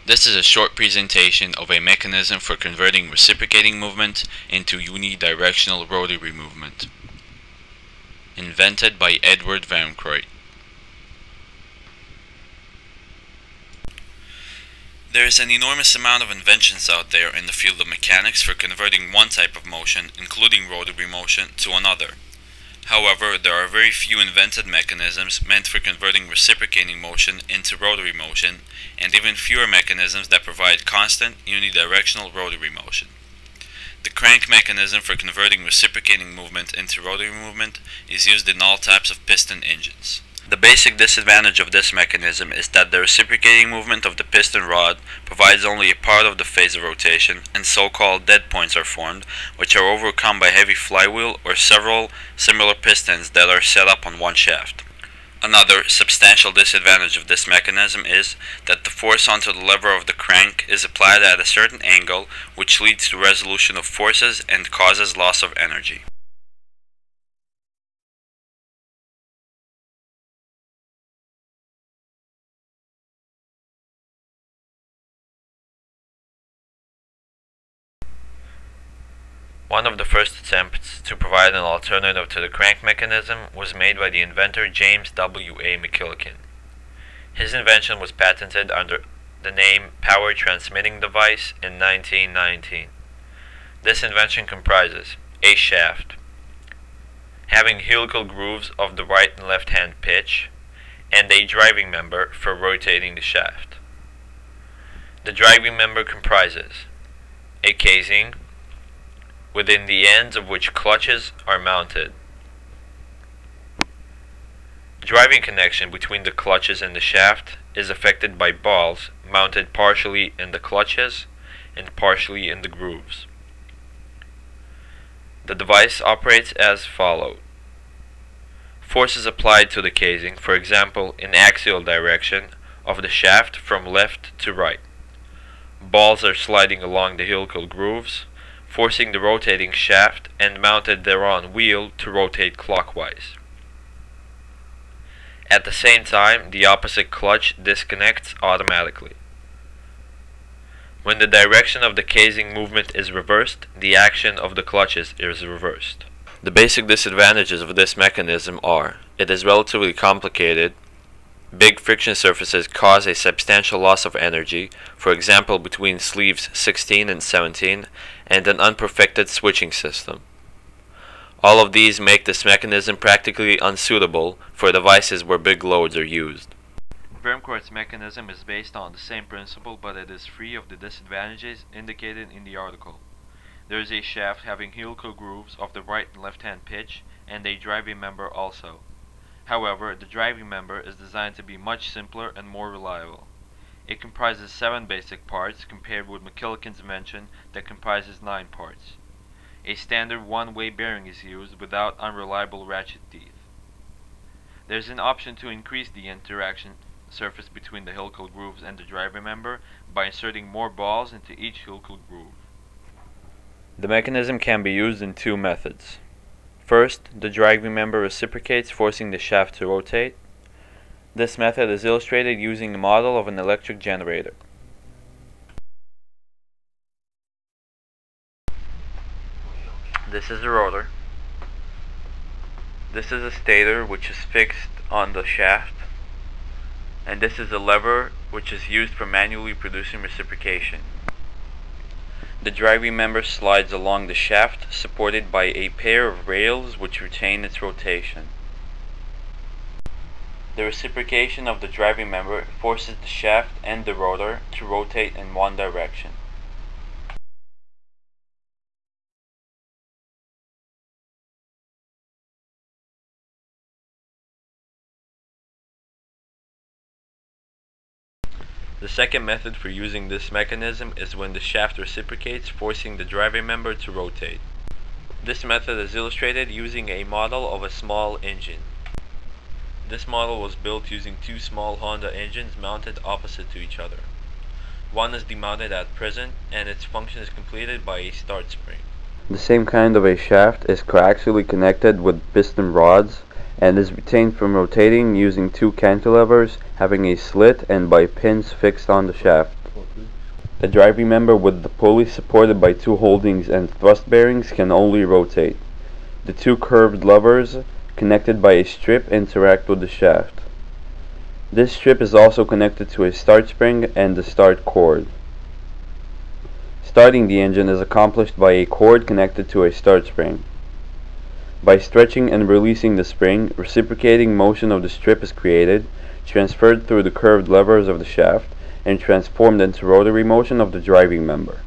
This is a short presentation of a mechanism for converting reciprocating movement into unidirectional rotary movement, invented by Edward Van Croit. There is an enormous amount of inventions out there in the field of mechanics for converting one type of motion, including rotary motion, to another. However, there are very few invented mechanisms meant for converting reciprocating motion into rotary motion, and even fewer mechanisms that provide constant, unidirectional rotary motion. The crank mechanism for converting reciprocating movement into rotary movement is used in all types of piston engines. The basic disadvantage of this mechanism is that the reciprocating movement of the piston rod provides only a part of the phase of rotation, and so-called dead points are formed, which are overcome by heavy flywheel or several similar pistons that are set up on one shaft. Another substantial disadvantage of this mechanism is that the force onto the lever of the crank is applied at a certain angle, which leads to resolution of forces and causes loss of energy. One of the first attempts to provide an alternative to the crank mechanism was made by the inventor James W.A. McKillican. His invention was patented under the name Power Transmitting Device in 1919. This invention comprises a shaft, having helical grooves of the right and left hand pitch, and a driving member for rotating the shaft. The driving member comprises a casing, within the ends of which clutches are mounted. Driving connection between the clutches and the shaft is affected by balls mounted partially in the clutches and partially in the grooves. The device operates as follows. Forces applied to the casing, for example in axial direction of the shaft from left to right. Balls are sliding along the helical grooves, forcing the rotating shaft and mounted thereon wheel to rotate clockwise. At the same time, the opposite clutch disconnects automatically. When the direction of the casing movement is reversed, the action of the clutches is reversed. The basic disadvantages of this mechanism are: it is relatively complicated, big friction surfaces cause a substantial loss of energy, for example between sleeves 16 and 17, and an unperfected switching system. All of these make this mechanism practically unsuitable for devices where big loads are used. Vermcourt's mechanism is based on the same principle, but it is free of the disadvantages indicated in the article. There is a shaft having helical grooves of the right and left hand pitch, and a driving member also. However, the driving member is designed to be much simpler and more reliable. It comprises 7 basic parts compared with McKillican's invention that comprises 9 parts. A standard one-way bearing is used without unreliable ratchet teeth. There is an option to increase the interaction surface between the helical grooves and the driving member by inserting more balls into each helical groove. The mechanism can be used in 2 methods. First, the driving member reciprocates, forcing the shaft to rotate. This method is illustrated using the model of an electric generator. This is the rotor. This is a stator which is fixed on the shaft. And this is a lever which is used for manually producing reciprocation. The driving member slides along the shaft, supported by a pair of rails which retain its rotation. The reciprocation of the driving member forces the shaft and the rotor to rotate in one direction. The second method for using this mechanism is when the shaft reciprocates, forcing the driving member to rotate. This method is illustrated using a model of a small engine. This model was built using 2 small Honda engines mounted opposite to each other. One is demounted at present, and its function is completed by a start spring. The same kind of a shaft is coaxially connected with piston rods and is retained from rotating using 2 cantilevers having a slit and by pins fixed on the shaft. A driving member with the pulley supported by two holdings and thrust bearings can only rotate. The two curved levers, connected by a strip, interact with the shaft. This strip is also connected to a start spring and the start cord. Starting the engine is accomplished by a cord connected to a start spring. By stretching and releasing the spring, reciprocating motion of the strip is created, transferred through the curved levers of the shaft, and transformed into rotary motion of the driving member.